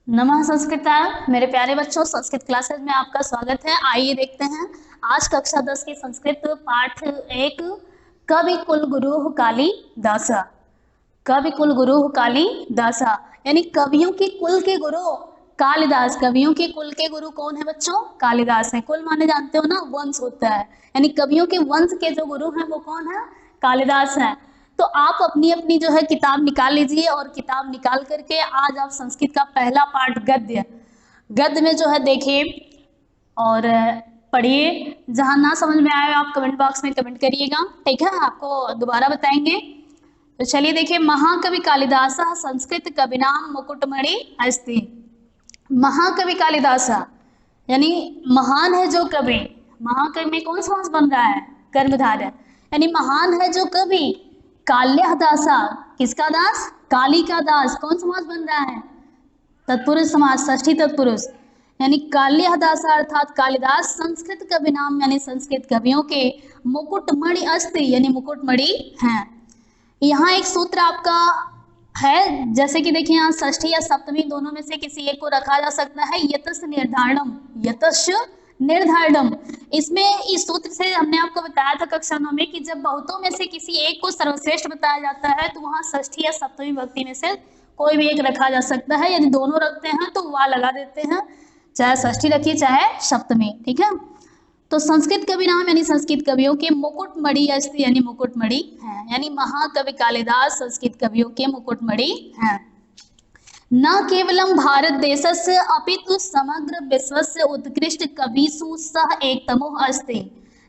नमः संस्कृताय। मेरे प्यारे बच्चों, संस्कृत क्लासेस में आपका स्वागत है। आइए देखते हैं आज कक्षा 10 की संस्कृत पाठ 1 कवि कुल गुरु कालिदास। कवि कुल गुरु कालिदास यानी कवियों के कुल के गुरु कालिदास। कवियों के कुल के गुरु कौन है बच्चों? कालिदास है। कुल माने जानते हो ना, वंश होता है, यानी कवियों के वंश के जो गुरु हैं वो कौन है? कालिदास है। तो आप अपनी अपनी जो है किताब निकाल लीजिए और किताब निकाल करके आज आप संस्कृत का पहला पाठ गद्य में जो है देखिए और पढ़िए। जहां ना समझ में आए आप कमेंट बॉक्स में कमेंट करिएगा, ठीक है? आपको दोबारा बताएंगे। तो चलिए देखिए, महाकवि कालिदास संस्कृत कविनाम मुकुटमणि अस्ति। महाकवि कालिदास यानी महान है जो कवि। महाकवि में कौन समास बन रहा है? कर्मधारय। यानी महान है जो कवि कालिदासा। किसका दास? काली का दास। कौन समास बन रहा है? तत्पुरुष समास, षष्ठी तत्पुरुष। यानी कालिदास अर्थात कालिदास संस्कृत कवि नाम यानी संस्कृत कवियों के मुकुटमणि अस्ति यानी मुकुटमणि हैं। यहाँ एक सूत्र आपका है, जैसे कि देखिए यहाँ षष्ठी या सप्तमी दोनों में से किसी एक को रखा जा सकता है। यतस्य निर्धारणम, यतस्य निर्धारणम। इसमें इस सूत्र से हमने आपको बताया था कक्षा 9 में कि जब बहुतों में से किसी एक को सर्वश्रेष्ठ बताया जाता है तो वहाँ षष्ठी या सप्तमी विभक्ति में से कोई भी एक रखा जा सकता है। यदि दोनों रखते हैं तो वह लगा देते हैं, चाहे षष्ठी रखिए चाहे सप्तमी, ठीक है? तो संस्कृत कवि नाम यानी संस्कृत कवियों के मुकुटमणि अस्ति यानी मुकुटमणि हैं। यानी महाकवि कालिदास संस्कृत कवियों के मुकुटमणि हैं। न केवलम भारत देशस्य अपितु समग्र विश्वस्य उत्कृष्ट कविषु सह एकतमो अस्ति।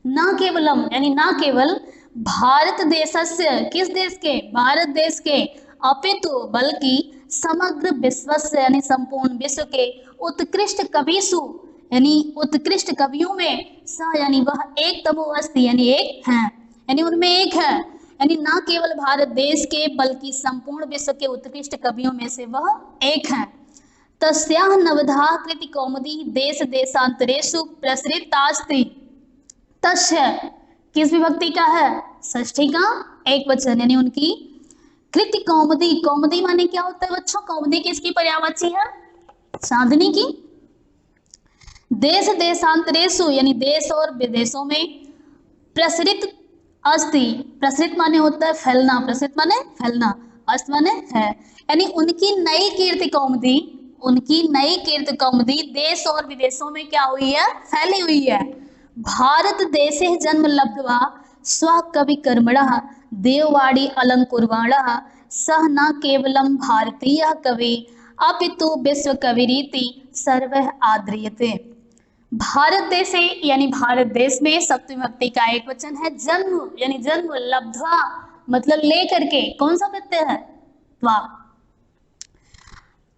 न केवलम यानी न केवल भारत देशस्य, किस देश के? भारत देश के, अपितु बल्कि समग्र विश्वस्य यानी संपूर्ण विश्व के उत्कृष्ट कविषु यानी उत्कृष्ट कवियों में स यानी वह एकतमो अस्ति यानी एक है, यानी उनमें एक है। यानी न केवल भारत देश के बल्कि संपूर्ण विश्व के उत्कृष्ट कवियों में से वह एक है। तस्याः नवधा कृति कौमुदी देश देशांतरेषु प्रसृतास्ति। तस्य किस विभक्ति का है? षष्ठी का एक वचन, यानी उनकी कृति कौमुदी। कौमुदी माने क्या होता है बच्चों? कौमुदी किसकी पर्यायवाची है? चांदनी की। देश देशांतरेषु यानी देश और विदेशों में प्रसरित अस्ति। प्रसरित माने होता है फैलना, प्रसरित माने फैलना, अस्त माने है। यानी उनकी नई कीर्ति कौमुदी, उनकी नई कीर्ति कौमुदी देश और विदेशों में क्या हुई है? फैली हुई है। भारत देशे जन्म लब्ध्वा स्व कवि कर्मणः देववाणी अलंकुर्वाणः सह न केवलम भारतीय कवि अपितु विश्व कविरीति सर्वः आद्रियते। भारत देश यानी भारत देश में सप्तमी विभक्ति का एक वचन है। जन्म यानी जन्म, लब्ध्वा मतलब लेकर के। कौन सा प्रत्यय है? त्वा।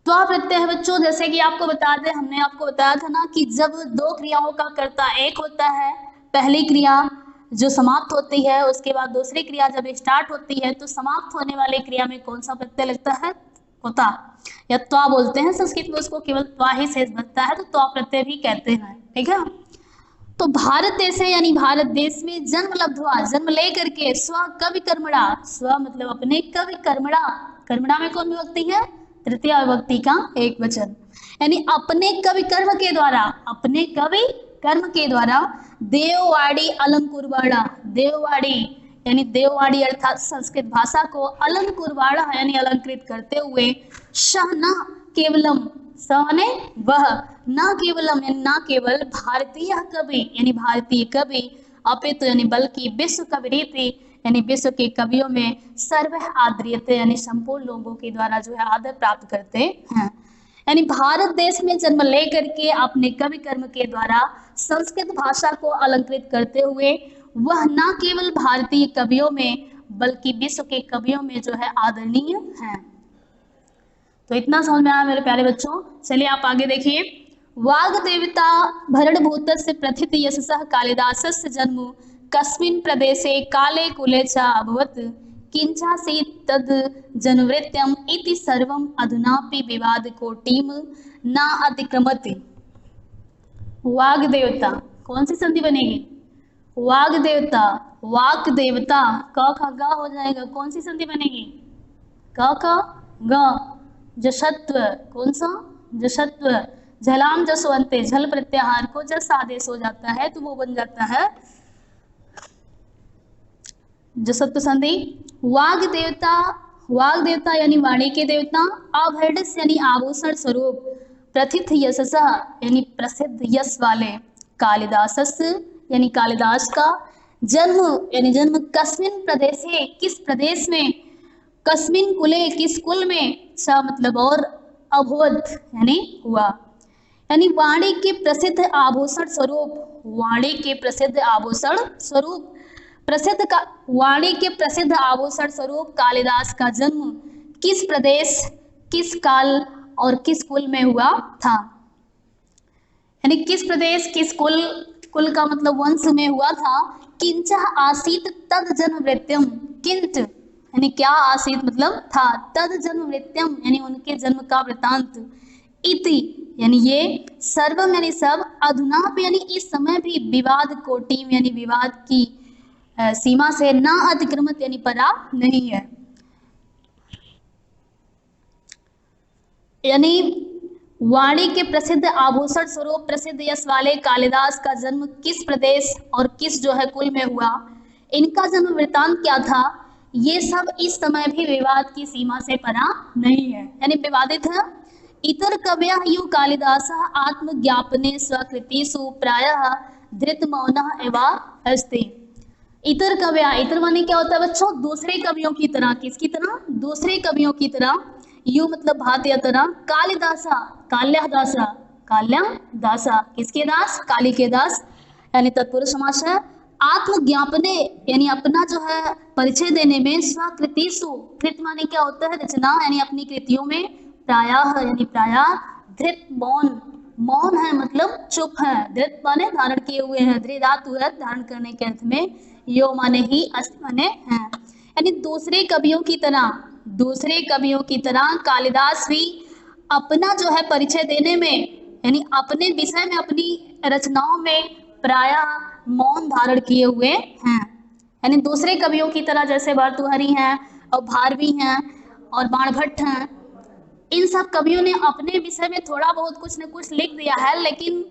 त्वा प्रत्यय है बच्चों। जैसे कि आपको बता दें, हमने आपको बताया था ना कि जब दो क्रियाओं का कर्ता एक होता है, पहली क्रिया जो समाप्त होती है उसके बाद दूसरी क्रिया जब स्टार्ट होती है तो समाप्त होने वाली क्रिया में कौन सा प्रत्यय लगता है? त्वा या त्वा बोलते हैं संस्कृत में, उसको केवल त्वा ही शेष बचता है तो त्वा प्रत्यय भी कहते हैं, ठीक है? तो भारत देश है यानी भारत देश में जन्म लब्ध्वा जन्म ले करके स्व कवि कर्मणा, स्व मतलब अपने, कवि कर्मणा, कर्मणा में कौन विभक्ति है? तृतीय विभक्ति का एक वचन। यानी अपने कवि कर्म के द्वारा, अपने कवि कर्म के द्वारा देववाणी अलंकुर्वाणा, देववाणी यानी देववाणी अर्थात संस्कृत भाषा को अलंकुर्वाणा यानी अलंकृत करते हुए सह न केवलम, सने वह, न केवलम यानी न केवल भारतीय कवि यानी भारतीय कवि अपितु यानी बल्कि विश्व कविरीति यानी विश्व के कवियों में सर्व आदृयते यानी संपूर्ण लोगों के द्वारा जो है आदर प्राप्त करते हैं। यानी भारत देश में जन्म लेकर के अपने कवि कर्म के द्वारा संस्कृत भाषा को अलंकृत करते हुए वह न केवल भारतीय कवियों में बल्कि विश्व के कवियों में जो है आदरणीय है। तो इतना समझ में आया मेरे प्यारे बच्चों। चलिए आप आगे देखिए। वाग देवता भरणभूतस्य प्रथित यशसः कालिदासस्य जन्म कस्मिन् प्रदेशे काले कुले च अभवत् किंचासीत् तद् जनवृत्यम् इति सर्वम् अधुनापि विवाद कोटिम न अतिक्रमति। वाग देवता, कौन सी संधि बनेगी? वाग देवता, वाक देवता, क का ग हो जाएगा, कौन सी संधि बनेगी? क का ग। जो सत्व, कौन सा? जशत्व, झलाम जसवंते, झल प्रत्याहार को जस आदेश हो जाता है तो वो बन जाता है जसत्व संधि। वाग देवता, वाग देवता यानी वाणी के देवता, आभरणस यानी आभूषण स्वरूप, प्रथित यशस यानी प्रसिद्ध यश वाले, कालिदासस यानी कालिदास का, जन्म यानी जन्म, कस्मिन प्रदेशे किस प्रदेश में, कस्मिन कुले किस कुल में, सा मतलब और, अभवत यानी हुआ, यानी वाणी के प्रसिद्ध आभूषण स्वरूप, वाणी के प्रसिद्ध आभूषण स्वरूप, प्रसिद्ध का वाणी के प्रसिद्ध आभूषण स्वरूप कालिदास का जन्म किस प्रदेश, किस काल और किस कुल में हुआ था, यानी किस प्रदेश किस कुल, कुल का मतलब वंश में हुआ था। किंच आसीत तद जन्म वृत्यम, किंच यानी क्या, आसीत मतलब था, तद जन्म वृत्यम यानी उनके जन्म का वृतांत, इति यानी ये, सर्वम यानी सब, अधुना यानी इस समय भी, विवाद कोटि यानी विवाद की सीमा से, ना अतिक्रमित यानी परा नहीं है, यानी वाणी के प्रसिद्ध आभूषण स्वरूप प्रसिद्ध यश वाले कालिदास का जन्म किस प्रदेश और किस जो है कुल में हुआ, इनका जन्म वृतांत क्या था, ये सब इस समय भी विवाद की सीमा से परा नहीं है, यानी विवादित है। इतर कवयः यु कालिदासः आत्मज्ञापने स्वकृतिषु प्रायः धृत मौनः एव अस्ति। इतर कवय, इतर माने क्या होता है बच्चों, दूसरे कवियों की तरह, किसकी तरह, दूसरे कवियों की तरह, यू मतलब भात या तरह, कालिदासा, काल्यादासा, काल्यादासा किसके दास, काली के दास, यानी तत्पुरुष समास है। आत्मज्ञापने यानी अपना जो है परिचय देने में, स्वकृतिषु, कृत माने क्या होता है रचना, यानी अपनी कृतियों में, प्रायः यानी प्रायः, धृत मौन, मौन है मतलब चुप है, धृत माने धारण किए हुए हैं, धृ धातु है धारण करने के अर्थ में, यो माने ही, अस्त माने है, यानी दूसरे कवियों की तरह, दूसरे कवियों की तरह कालिदास भी अपना जो है परिचय देने में, यानी अपने विषय में, अपनी रचनाओं में प्रायः मौन धारण किए हुए हैं, यानी दूसरे कवियों की तरह, जैसे भर्तृहरि हैं और भारवी हैं और बाणभट्ट हैं, इन सब कवियों ने अपने विषय में थोड़ा बहुत कुछ न कुछ लिख दिया है, लेकिन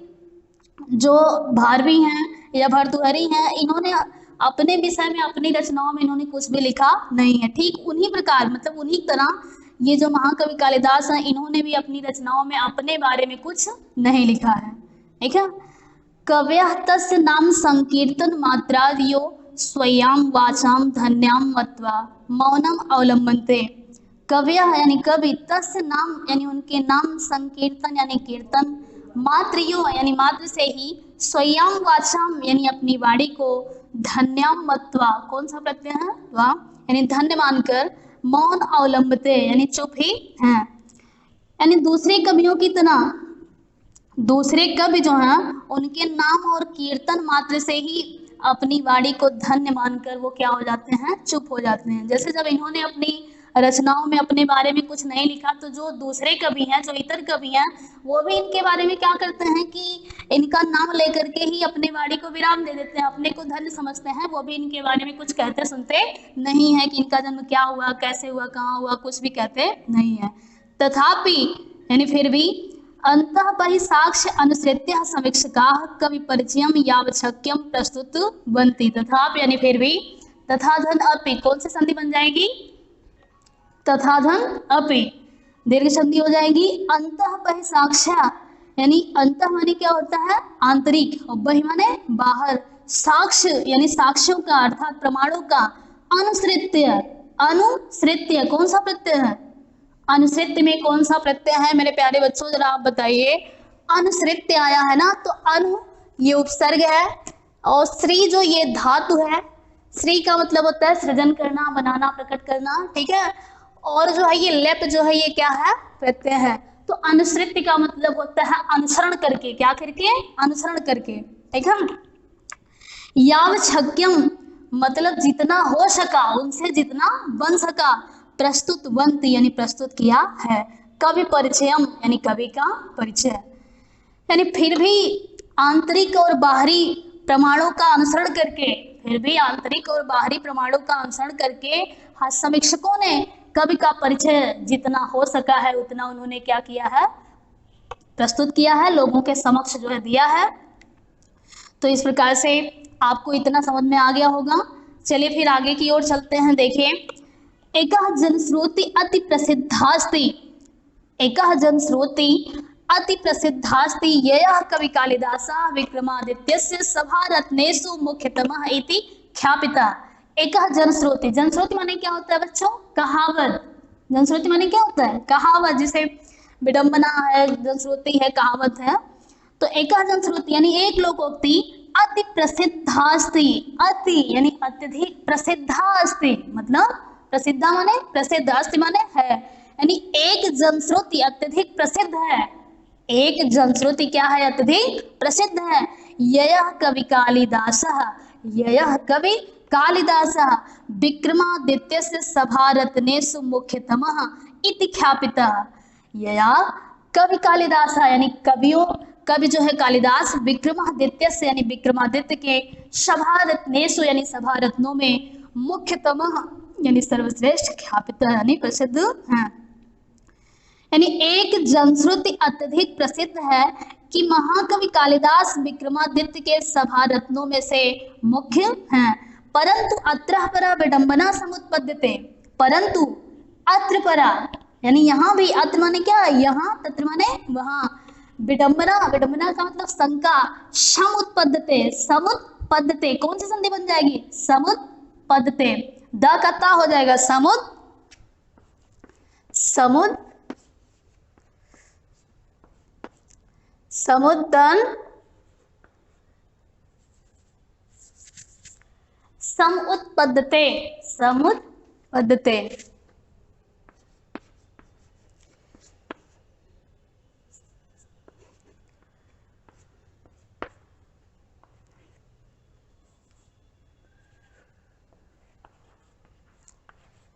जो भारवी हैं या भर्तृहरि हैं, इन्होंने अपने विषय में, अपनी रचनाओं में इन्होंने कुछ भी लिखा नहीं है। ठीक उन्हीं प्रकार मतलब उन्हीं तरह ये जो महाकवि कालिदास हैं, इन्होंने भी अपनी रचनाओं में अपने बारे में कुछ नहीं लिखा है, ठीक है। कव्यः तस्य नाम संकीर्तन मात्रादियो स्वयाम वाचाम धन्याम मत्वा मौनम अवलंबन्ते। कव्यः यानी कवि, तस्य नाम यानी उनके नाम, संकीर्तन यानी कीर्तन, मात्रयो यानी मात्र से ही, स्वयं वाचाम यानी अपनी वाणी को, धन्याम मत्वा कौन सा प्रत्यय है, वा यानी धन्य मानकर, मौन अवलंबते यानी चुप ही हैं, यानी दूसरे कवियों की तरह, दूसरे कवि जो हैं उनके नाम और कीर्तन मात्र से ही अपनी वाणी को धन्य मानकर वो क्या हो जाते हैं, चुप हो जाते हैं। जैसे जब इन्होंने अपनी रचनाओं में अपने बारे में कुछ नहीं लिखा, तो जो दूसरे कवि हैं, जो इतर कवि हैं, वो भी इनके बारे में क्या करते हैं कि इनका नाम लेकर के ही अपने वाणी को विराम दे देते हैं, अपने को धन्य समझते हैं, वो भी इनके बारे में कुछ कहते सुनते नहीं है कि इनका जन्म क्या हुआ, कैसे हुआ, कहाँ हुआ, कुछ भी कहते नहीं है। तथापि यानी फिर भी, अंतः परिसाक्ष्य अनुसृत्य समीक्षकाः कवि परिचयम यावच्छक्यम प्रस्तुत बनती। तथापि यानी फिर भी, तथा धन अपि कौन सी संधि बन जाएगी, तथा धन अपि दीर्घ संधि हो जाएगी। अंतः परिसाक्ष्य यानी अंतः माने क्या होता है, आंतरिक, और बहि माने बाहर, साक्ष्य यानी साक्ष्यों का अर्थात प्रमाणों का, अनुसृत्य, अनुसृत्य कौन सा प्रत्यय है, अनुसृत्य में कौन सा प्रत्यय है मेरे प्यारे बच्चों, जरा आप बताइए। अनुसृत्य आया है ना, तो अनु ये उपसर्ग है और श्री जो ये धातु है, श्री का मतलब होता है सृजन करना, बनाना, प्रकट करना, ठीक है। और जो है ये लेप जो है ये क्या है, प्रत्यय है। तो अनुसृत्य का मतलब होता है अनुसरण करके, क्या करके, अनुसरण करके, ठीक है। यावच्छक्यम मतलब जितना हो सका, उनसे जितना बन सका, प्रस्तुत वंत यानी प्रस्तुत किया है, कवि परिचयम यानी कवि का परिचय, यानी फिर भी आंतरिक और बाहरी प्रमाणों का अनुसरण करके, फिर भी आंतरिक और बाहरी प्रमाणों का अनुसरण करके समीक्षकों ने कवि का परिचय जितना हो सका है उतना उन्होंने क्या किया है, प्रस्तुत किया है, लोगों के समक्ष जो है दिया है। तो इस प्रकार से आपको इतना समझ में आ गया होगा। चलिए फिर आगे की ओर चलते हैं। देखिए, एकः जनश्रुति अति प्रसिद्धास्ति, एकः जनश्रुति अति प्रसिद्धास्ति ययः कवि कालिदासः विक्रमादित्यस्य सभारत्नेषु मुख्यतमः इति ख्यापितः। एकः जनश्रुति, जनश्रुति माने क्या होता है बच्चों? कहावत। जनश्रुति माने क्या होता है? कहावत, जिसे विडंबना है, जनश्रुति है, कहावत है। तो एकः जनश्रुति यानी एक लोकोक्ति अति प्रसिद्धास्ति, अति यानी अत्यधिक, प्रसिद्धास्ति मतलब प्रसिद्धा माने प्रसिद्ध, अस्ति माने है, यानी एक जनश्रुति अत्यधिक प्रसिद्ध है। एक जनश्रुति क्या है? अत्यधिक प्रसिद्ध है। ययः कवि कालिदासः, ययः कवि कालिदासः विक्रमादित्यस्य सभारत्नेषु मुख्यतमः इति ख्यापितः। यया कवि कालिदासः यानी कवियों, कवि जो है कालिदास, विक्रमादित्यस्य यानी विक्रमादित्य के सभारत्नेषु यानी सभारत्नों में मुख्यतमः यानी सर्वश्रेष्ठ, ख्यापित यानी प्रसिद्ध है। यानी एक जनश्रुति अत्यधिक प्रसिद्ध है कि महाकवि कालिदास विक्रमादित्य के सभारत्नों में से मुख्य हैं। परंतु अत्र परा विडंबना समुत्पद्यते, परंतु अत्र परा यानी यहाँ भी, अत्र माने क्या? यहाँ, तत्र माने वहाँ, विडंबना, विडंबना का मतलब शंका, समुत्पद्यते, समुत्पद्यते कौन सी संधि बन जाएगी? समुत्पद्यते, द का ता हो जाएगा, समुद, समुद, समुद्दन, समुत्पद्यते, समुत्पद्यते।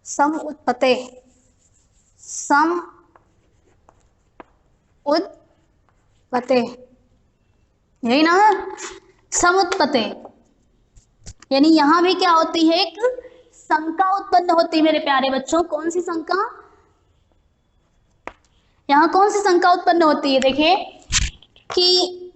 सम उत्पते, सम उत्पते, यही ना, समुत्पते। यानी यहां भी क्या होती है? एक शंका उत्पन्न होती है मेरे प्यारे बच्चों। कौन सी शंका? यहाँ कौन सी शंका उत्पन्न होती है? देखिए कि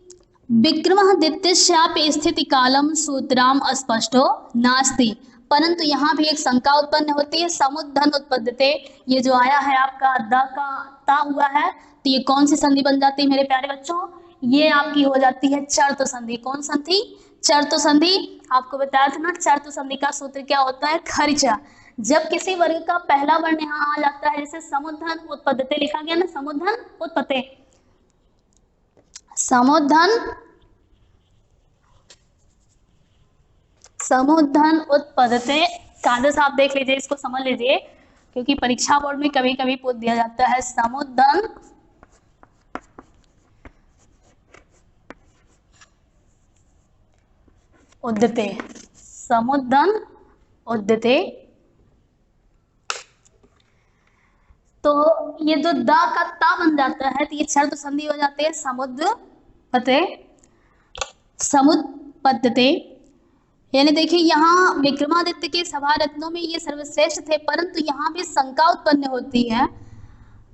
विक्रमादित्यस्यापि स्थिति कालम सूत्राम अस्पष्टो नास्ति, परंतु यहाँ भी एक शंका उत्पन्न होती है। समुद्धन उत्पद्यते, ये जो आया है आपका द का ता हुआ है, तो ये कौन सी संधि बन जाती है मेरे प्यारे बच्चों? ये आपकी हो जाती है चर्त संधि। कौन संधि? चर्त संधि। आपको बताया था ना, चर्त संधि का सूत्र क्या होता है? खर्चा। जब किसी वर्ग का पहला वर्ण यहाँ आ जाता है, जैसे समुद्धन उत्पद्यते लिखा गया ना, समुद्धन उत्पत्ते, समुद्धन, समुद्धन उत्पद्यते। कागज आप देख लीजिए, इसको समझ लीजिए, क्योंकि परीक्षा बोर्ड में कभी कभी पूछ दिया जाता है। समुद्धन उद्यते, समुद्धन उद्यते। तो ये जो द का ता बन जाता है, तो ये शर्त संधि हो जाती है समुद्पते, समुत्पद्यते। यानी देखिए, यहाँ विक्रमादित्य के सभारत्नों में ये सर्वश्रेष्ठ थे, परंतु यहाँ भी शंका उत्पन्न होती है।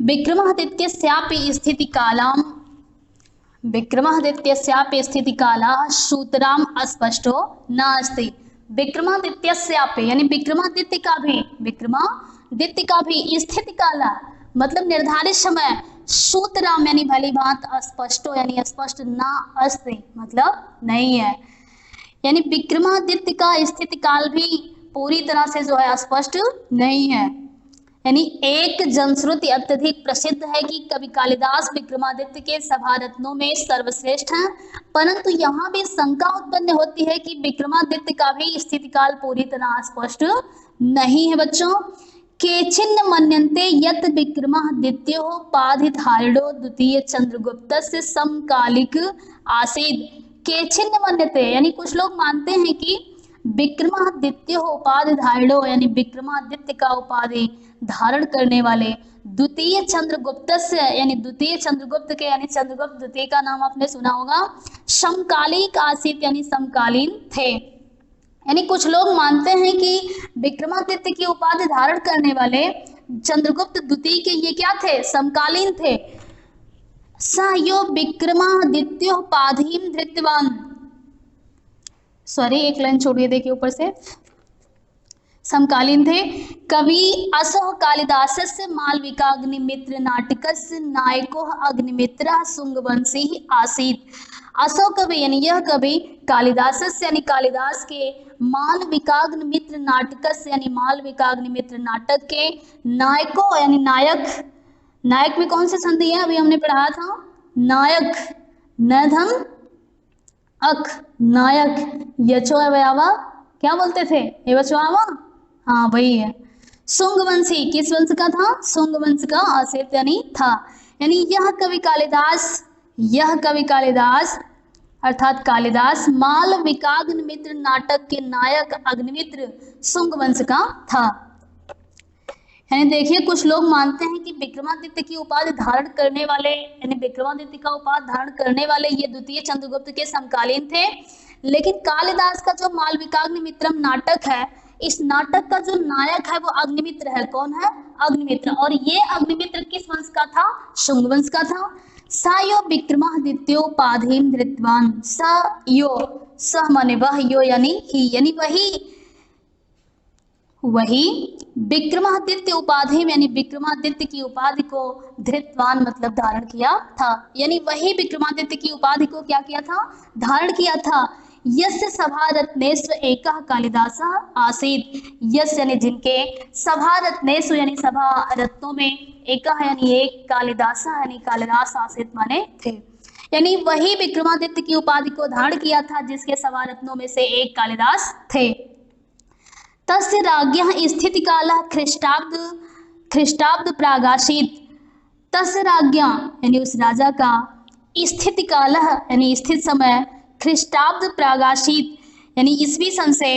विक्रमादित्यस्यापि स्थिति कालाम, विक्रमादित्यस्यापि स्थिति काला सूत्राम अस्पष्टो नास्ति। विक्रमादित्यस्यापि यानी विक्रमादित्य का भी, विक्रमादित्य का भी स्थिति काला मतलब निर्धारित समय, सूत्राम यानी भली भांत, अस्पष्टो यानी स्पष्ट ना अस्ति मतलब नहीं है। यानी विक्रमादित्य का स्थिति काल भी पूरी तरह से जो है स्पष्ट नहीं है। यानी एक जनश्रुति अत्यधिक प्रसिद्ध है कि कवि कालिदास विक्रमादित्य के सभारत्नों में सर्वश्रेष्ठ हैं, परंतु यहाँ भी शंका उत्पन्न होती है कि विक्रमादित्य का भी स्थिति काल पूरी तरह स्पष्ट नहीं है। बच्चों, केचिन्न मन्यन्ते यत् विक्रमादित्योपाधिधारिणो द्वितीय चंद्रगुप्तस्य समकालिक आसीत्। केचिन्न मन्यते यानी कुछ लोग मानते हैं कि विक्रमादित्य उपाधिधारिणो यानी विक्रमादित्य का उपाधि धारण करने वाले द्वितीय चंद्रगुप्त से यानी द्वितीय चंद्रगुप्त के यानी चंद्रगुप्त द्वितीय का नाम आपने सुना होगा, समकालिक आसित यानी समकालीन थे। यानी कुछ लोग मानते हैं कि विक्रमादित्य की उपाधि धारण करने वाले चंद्रगुप्त द्वितीय के ये क्या थे? समकालीन थे। स यो विक्रमादित्योपाधिं धृतवान्, सॉरी एक लाइन छोड़िए, देखिए ऊपर से समकालीन थे। कवि असौ कालिदासस्य मालविकाग्निमित्र नाटकस्य नायको अग्निमित्रः शुंगवंशी आसीत्। असौ कवि यानी यह कवि कालिदासस्य यानी कालिदास के मालविकाग्निमित्र नाटकस्य यानी मालविकाग्निमित्र नाटक के नायको यानी नायक, नायक में कौन से संधि है अभी हमने पढ़ा था, नायक नधम अक, नायक यचो अवयवा क्या बोलते थे, एवचोआवा, हाँ वही है। शुंगवंशी किस वंश का था, शुंग वंश का आसित यानी था। यानी यह कवि कालिदास अर्थात कालिदास मालविकाग्निमित्र नाटक के नायक अग्निमित्र शुंग वंश का था। यानी देखिए कुछ लोग मानते हैं कि विक्रमादित्य की उपाधि धारण करने वाले यानी विक्रमादित्य का उपाधि धारण करने वाले ये द्वितीय चंद्रगुप्त के समकालीन थे, लेकिन कालिदास का जो मालविकाग्निमित्रम नाटक है, इस नाटक का जो नायक है वो अग्निमित्र है। कौन है, अग्निमित्र। और ये अग्निमित्र किस वंश का था, शुंग वंश का था। स यो विक्रमादित्योपाधिं धृतवान्, स यो, स माने वह, यो यानी ही, यानी वही विक्रमादित्य उपाधि यानी विक्रमादित्य की उपाधि को धृतवान मतलब धारण किया था। यानी वही विक्रमादित्य की उपाधि को क्या किया था, धारण किया था। यस्य सभारत्नेषु एकः कालिदासः आसीत्, यस्य यानी जिनके, सभारत्नेषु यानी सभा रत्नों में, एकः यानी एक, कालिदासः यानी कालिदास आसीत् माने थे। यानी वही विक्रमादित्य की उपाधि को धारण किया था जिसके सभा रत्नों में से एक कालिदास थे। तस्य राज्ञः स्थितिकालः ख्रीष्टाब्द प्रागासीत्, तस्य राज्ञा यानी उस राजा का, स्थितिकालः यानी स्थित समय, ख्रीष्टाब्द प्रागासीत् यानी ईस्वी सन से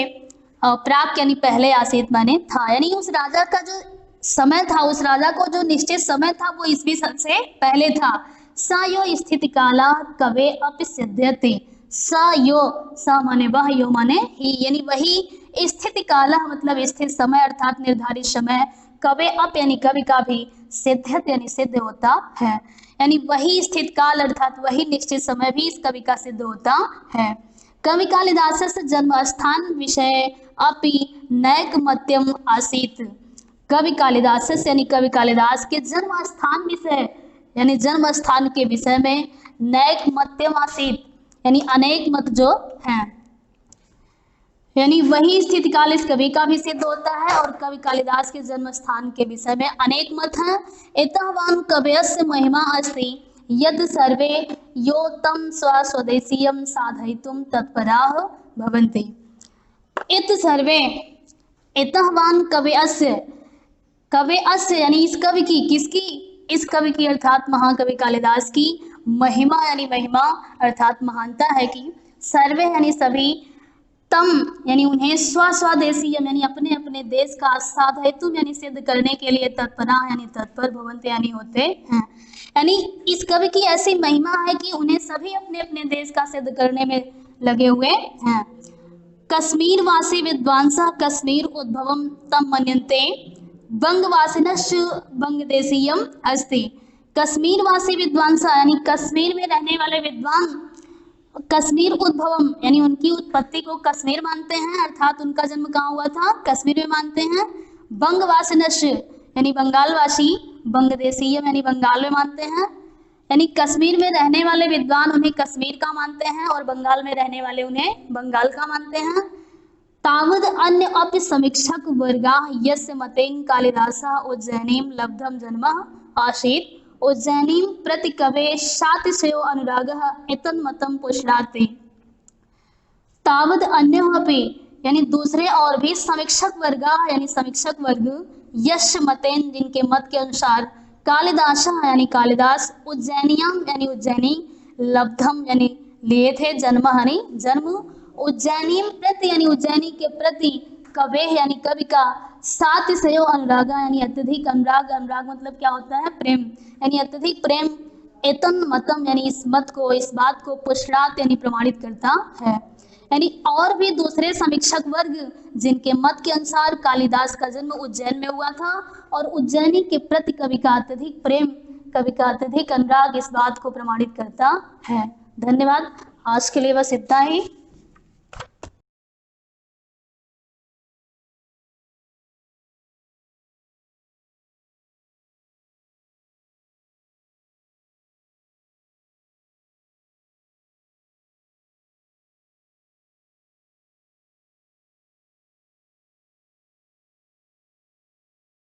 प्राग यानी पहले, आसीत माने था। यानी उस राजा का जो समय था, उस राजा को जो निश्चित समय था वो ईस्वी सन से पहले था। स यो स्थितिकालः कवे अपि सिद्ध्यति, स यो, स माने वह, यो माने ही, यानी वही स्थिति काल मतलब स्थित समय अर्थात निर्धारित समय, कवे अप यानी कवि का भी, सिद्ध्यत यानी सिद्ध होता है। यानी वही स्थित काल अर्थात वही निश्चित समय भी इस कवि का सिद्ध होता है। कवि कालिदासस्य जन्मस्थान विषय अपि नैकमत्यम आसीत, कवि कालिदासस्य यानी कवि कालिदास के जन्म स्थान विषय यानी जन्म स्थान के विषय में नैकमत्यम आसीत यानी अनेक मत जो हैं, यानी वही स्थिति काल इस कवि का भी सिद्ध होता है और कवि कालिदास के जन्म स्थान के विषय में अनेक मत हैं। एतावान कवयस्य महिमा अस्ति यद सर्वे यो तं स्वस्वदेशीयं साधयितुं तत्पराः भवन्ति। इत सर्वे, एतावान कवयस्य, कवयस्य यानी इस कवि की, किसकी, इस कवि की अर्थात महाकवि कालिदास की महिमा यानी महिमा अर्थात महानता है कि सर्वे यानी सभी, तम यानी उन्हें, स्वस्वदेशी यानी अपने अपने देश का, साधयितुम यानी सिद्ध करने के लिए, तत्परा यानी तत्पर, भवन्ते यानी होते हैं। यानी इस कवि की ऐसी महिमा है कि उन्हें सभी अपने अपने देश का सिद्ध करने में लगे हुए हैं। कश्मीर वासी विद्वांसः कश्मीर उद्भवम तम मन्यन्ते बंगवासिनश्च बंगदेशीयम अस्ति। कश्मीर वासी विद्वांस यानी कश्मीर में रहने वाले विद्वान कश्मीर उद्भवम यानी उनकी उत्पत्ति को कश्मीर मानते हैं अर्थात उनका जन्म कहाँ हुआ था, कश्मीर में मानते हैं। बंगवासिनश्च यानी बंगालवासी, बंगदेशीयम यानी बंगाल में मानते हैं। यानी कश्मीर में रहने वाले विद्वान उन्हें कश्मीर का मानते हैं और बंगाल में रहने वाले उन्हें बंगाल का मानते हैं। तावद अन्य अपि समीक्षक वर्गाः यस्य मतेन कालिदासः उज्जैनीं लब्धं जन्मः आसीत् उज्जैनीं प्रति कवेः शातिशयो अनुरागः एतन्मतं पुष्णाति। तावद अन्य अपि यानी दूसरे और भी समीक्षक वर्गाः यानी समीक्षक वर्ग यस्य मतेन जिनके मत के अनुसार कालिदासः यानी कालिदास उज्जैनियां यानी उज्जैनी लब्धम यानी लिए थे जन्म यानी जन्म उज्जैनी प्रति यानी उज्जैनी के प्रति कवे यानी कवि का सातिशयो अनुराग यानी अत्यधिक अनुराग, अनुराग मतलब क्या होता है प्रेम, यानी अत्यधिक प्रेम एतन मतम यानी इस मत को, इस बात को पुष्णात यानी प्रमाणित करता है। यानी और भी दूसरे समीक्षक वर्ग जिनके मत के अनुसार कालिदास का जन्म उज्जैन में हुआ था और उज्जैनी के प्रति कवि का अत्यधिक प्रेम कवि का अत्यधिक अनुराग इस बात को प्रमाणित करता है। धन्यवाद। आज के लिए बस इतना ही।